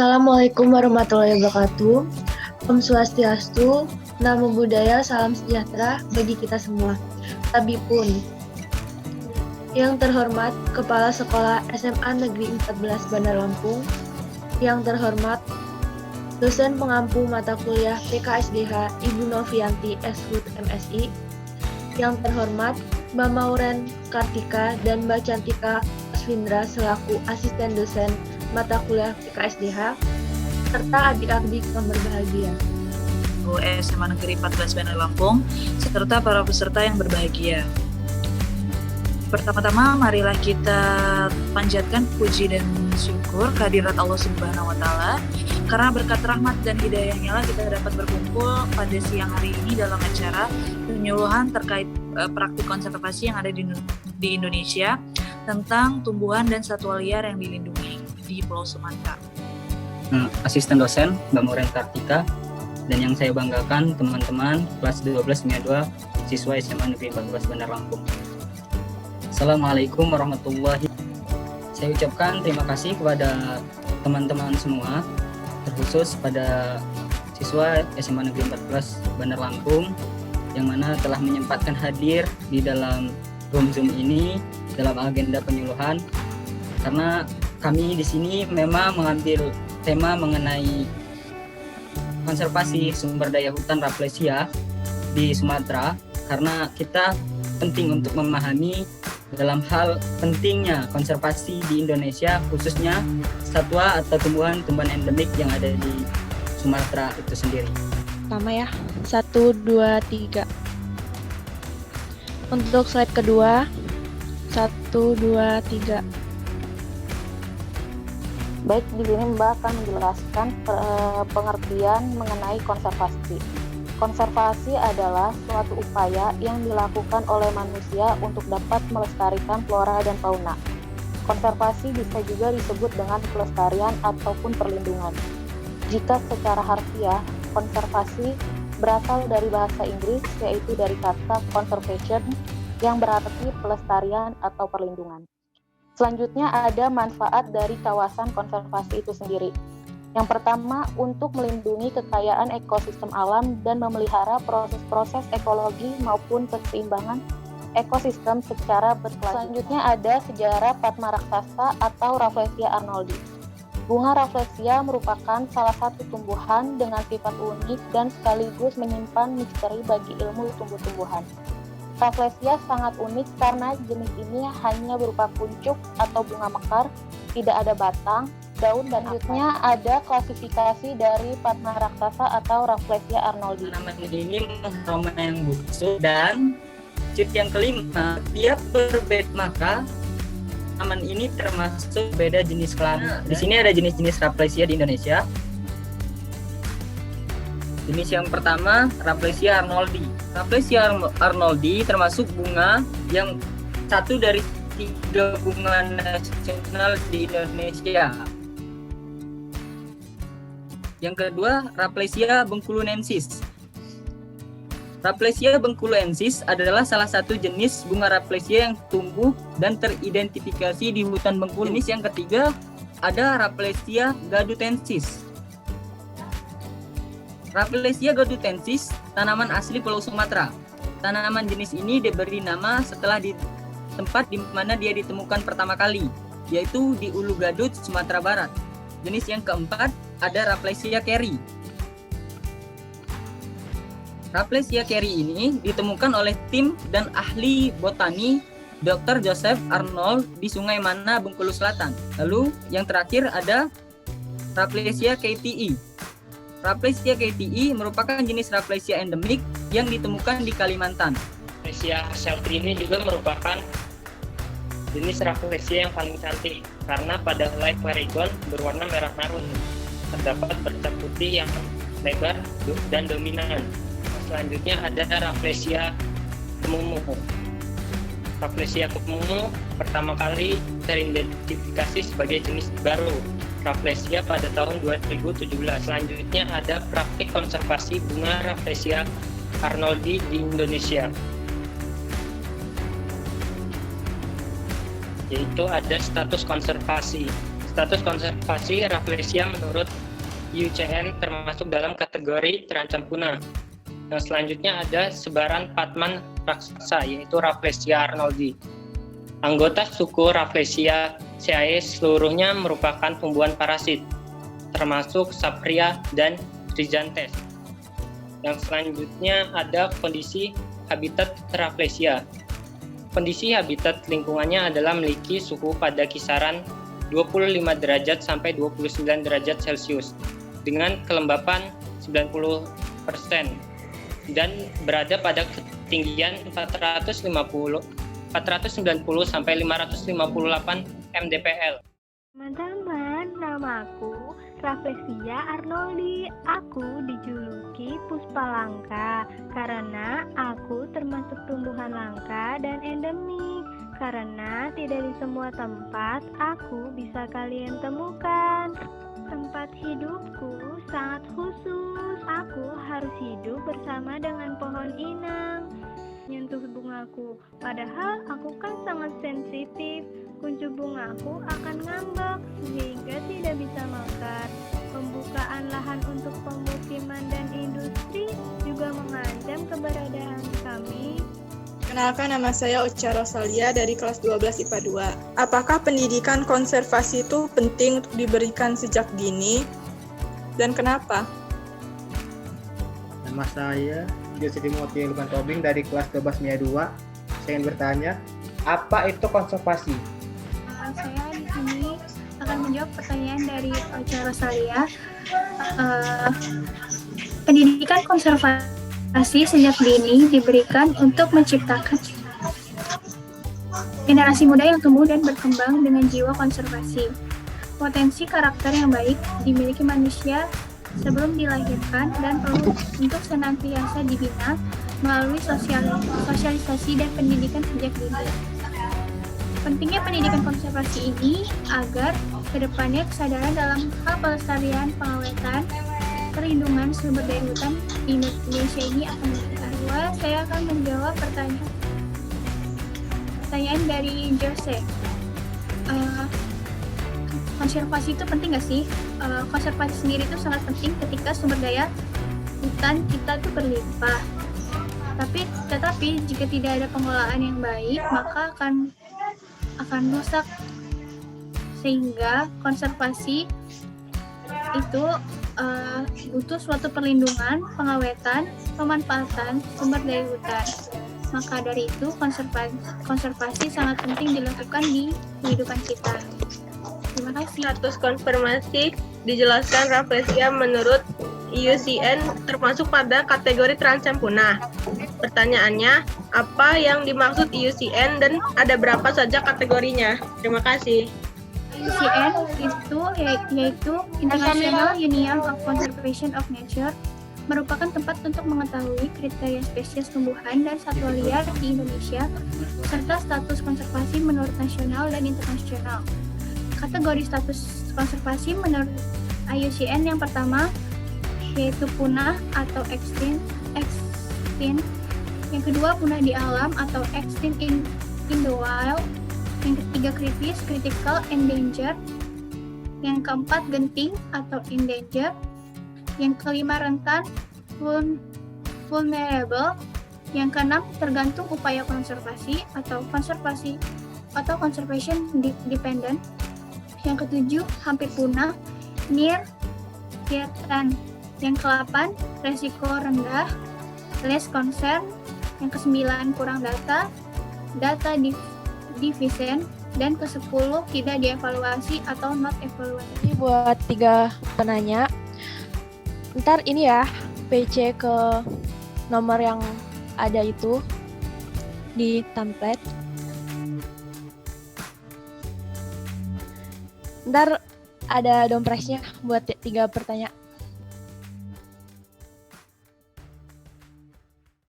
Assalamualaikum warahmatullahi wabarakatuh. Om Swastiastu, Namo Buddhaya, salam sejahtera bagi kita semua. Tabipun. Yang terhormat Kepala Sekolah SMA Negeri 14 Bandar Lampung. Yang terhormat dosen pengampu mata kuliah PKSDH Ibu Novianti SHUT MSI. Yang terhormat Mbak Mauren Kartika dan Mbak Cantika Aswindra selaku asisten dosen mata kuliah PKSDH, serta adik-adik yang berbahagia. SMA Negeri 14 Bandar Lampung, serta para peserta yang berbahagia. Pertama-tama, marilah kita panjatkan puji dan syukur kehadirat Allah Subhanahu wa Ta'ala, karena berkat rahmat dan hidayahnya lah kita dapat berkumpul pada siang hari ini dalam acara penyuluhan terkait praktik konservasi yang ada di Indonesia tentang tumbuhan dan satwa liar yang dilindungi di Pulau Sumatera. Asisten dosen Mbak Mauren Kartika, dan yang saya banggakan teman-teman kelas 12-2 siswa SMA Negeri 14 Bandar Lampung. Assalamualaikum warahmatullahi wabarakatuh. Saya ucapkan terima kasih kepada teman-teman semua, terkhusus pada siswa SMA Negeri 14 Bandar Lampung yang mana telah menyempatkan hadir di dalam room Zoom ini dalam agenda penyuluhan, karena kami di sini memang mengambil tema mengenai konservasi sumber daya hutan Rafflesia di Sumatera, karena kita penting untuk memahami dalam hal pentingnya konservasi di Indonesia, khususnya satwa atau tumbuhan-tumbuhan endemik yang ada di Sumatera itu sendiri. Pertama ya, 1, 2, 3. Untuk slide kedua, 1, 2, 3. Baik, di sini Mbak akan menjelaskan pengertian mengenai konservasi. Konservasi adalah suatu upaya yang dilakukan oleh manusia untuk dapat melestarikan flora dan fauna. Konservasi bisa juga disebut dengan pelestarian ataupun perlindungan. Jika secara harfiah, konservasi berasal dari bahasa Inggris, yaitu dari kata conservation yang berarti pelestarian atau perlindungan. Selanjutnya ada manfaat dari kawasan konservasi itu sendiri. Yang pertama, untuk melindungi kekayaan ekosistem alam dan memelihara proses-proses ekologi maupun keseimbangan ekosistem secara berkelanjutan. Selanjutnya ada sejarah Padma Raksasa atau Rafflesia arnoldi. Bunga Rafflesia merupakan salah satu tumbuhan dengan sifat unik dan sekaligus menyimpan misteri bagi ilmu tumbuh-tumbuhan. Rafflesia sangat unik karena jenis ini hanya berupa kuncup atau bunga mekar, tidak ada batang, daun, dan selanjutnya ada klasifikasi dari Padma Raksasa atau Rafflesia arnoldi. Tanaman ini aroma yang busuk, dan ciri yang kelima, tiap berbeda maka tanaman ini termasuk beda jenis kelamin. Di sini ada jenis-jenis Rafflesia di Indonesia. Jenis yang pertama, Rafflesia arnoldi. Rafflesia arnoldi termasuk bunga yang satu dari 3 bunga nasional di Indonesia. Yang kedua, Rafflesia bengkulunensis. Rafflesia bengkulunensis adalah salah satu jenis bunga Rafflesia yang tumbuh dan teridentifikasi di hutan Bengkulu. Jenis yang ketiga ada Rafflesia gadutensis. Rafflesia gadutensis, tanaman asli Pulau Sumatera. Tanaman jenis ini diberi nama setelah di tempat di mana dia ditemukan pertama kali, yaitu di Ulu Gadut, Sumatera Barat. Jenis yang keempat ada Rafflesia Carey. Rafflesia Carey ini ditemukan oleh tim dan ahli botani Dr. Joseph Arnold di Sungai Mana, Bengkulu Selatan. Lalu yang terakhir ada Rafflesia KTI. Rafflesia KTI merupakan jenis Rafflesia endemik yang ditemukan di Kalimantan. Rafflesia shelteri ini juga merupakan jenis Rafflesia yang paling cantik karena pada helai perigon berwarna merah marun. Terdapat bercak putih yang lebar dan dominan. Selanjutnya ada Rafflesia kemumu. Rafflesia kemumu pertama kali teridentifikasi sebagai jenis baru Rafflesia pada tahun 2017. Selanjutnya ada praktik konservasi bunga Rafflesia arnoldi di Indonesia, yaitu ada status konservasi. Status konservasi Rafflesia menurut IUCN termasuk dalam kategori terancam punah. Yang selanjutnya ada sebaran patman raksasa, yaitu Rafflesia arnoldii. Anggota suku Rafflesia cae seluruhnya merupakan tumbuhan parasit, termasuk Sapria dan Rhizanthus. Yang selanjutnya ada kondisi habitat Rafflesia. Kondisi habitat lingkungannya adalah memiliki suhu pada kisaran 25 derajat sampai 29 derajat Celcius dengan kelembapan 90% dan berada pada ketinggian 490 sampai 558 mdpl. Teman-teman, namaku Rafflesia arnoldii. Aku dijuluki Puspalangka karena aku termasuk tumbuhan langka dan endemik. Karena tidak di semua tempat aku bisa kalian temukan. Tempat hidupku sangat khusus. Aku harus hidup bersama dengan pohon inang. Nyentuh bungaku, padahal aku kan sangat sensitif. Kuncup bungaku akan ngambek sehingga tidak bisa mekar. Pembukaan lahan untuk pemukiman dan industri juga mengancam keberadaan kami. Kenalkan, nama saya Uca Rosalia dari kelas 12 IPA 2. Apakah pendidikan konservasi itu penting untuk diberikan sejak dini? Dan kenapa? Nama saya Jose Timothy Lukman Tobing dari kelas 12 MIA 2. Saya ingin bertanya, apa itu konservasi? Saya di sini akan menjawab pertanyaan dari Uca Rosalia. Pendidikan konservasi sejak dini diberikan untuk menciptakan generasi muda yang tumbuh dan berkembang dengan jiwa konservasi. Potensi karakter yang baik dimiliki manusia sebelum dilahirkan dan perlu untuk senantiasa dibina melalui sosialisasi dan pendidikan sejak dini. Pentingnya pendidikan konservasi ini agar kedepannya kesadaran dalam hal pelestarian, pengawetan, perlindungan sumber daya hutan di Indonesia ini akan meningkat. Saya akan menjawab pertanyaan dari Jose. Konservasi itu penting nggak sih? Konservasi sendiri itu sangat penting ketika sumber daya hutan kita itu berlimpah. Tetapi jika tidak ada pengelolaan yang baik, maka akan rusak. Sehingga konservasi itu butuh suatu perlindungan, pengawetan, pemanfaatan sumber daya hutan. Maka dari itu konservasi sangat penting dilakukan di kehidupan kita. Terima kasih. Status konfirmasi dijelaskan Rafflesia menurut IUCN termasuk pada kategori terancam punah. Pertanyaannya, apa yang dimaksud IUCN dan ada berapa saja kategorinya? Terima kasih. IUCN itu yaitu International Union of Conservation of Nature, merupakan tempat untuk mengetahui kriteria spesies tumbuhan dan satwa liar di Indonesia serta status konservasi menurut nasional dan internasional. Kategori status konservasi menurut IUCN yang pertama yaitu punah atau extinct, yang kedua punah di alam atau extinct in the wild, yang ketiga kritis, critical, endangered, yang keempat genting atau endangered, yang kelima rentan, vulnerable, yang keenam tergantung upaya konservasi atau conservation dependent, yang ketujuh hampir punah, near threatened, yang ke-8 resiko rendah, less concern, yang ke-9 kurang data deficient, dan ke-10 tidak dievaluasi atau not evaluated. Ini buat 3 penanya. Ntar ini ya, PC ke nomor yang ada itu di template. Ntar ada dompresnya buat 3 pertanyaan.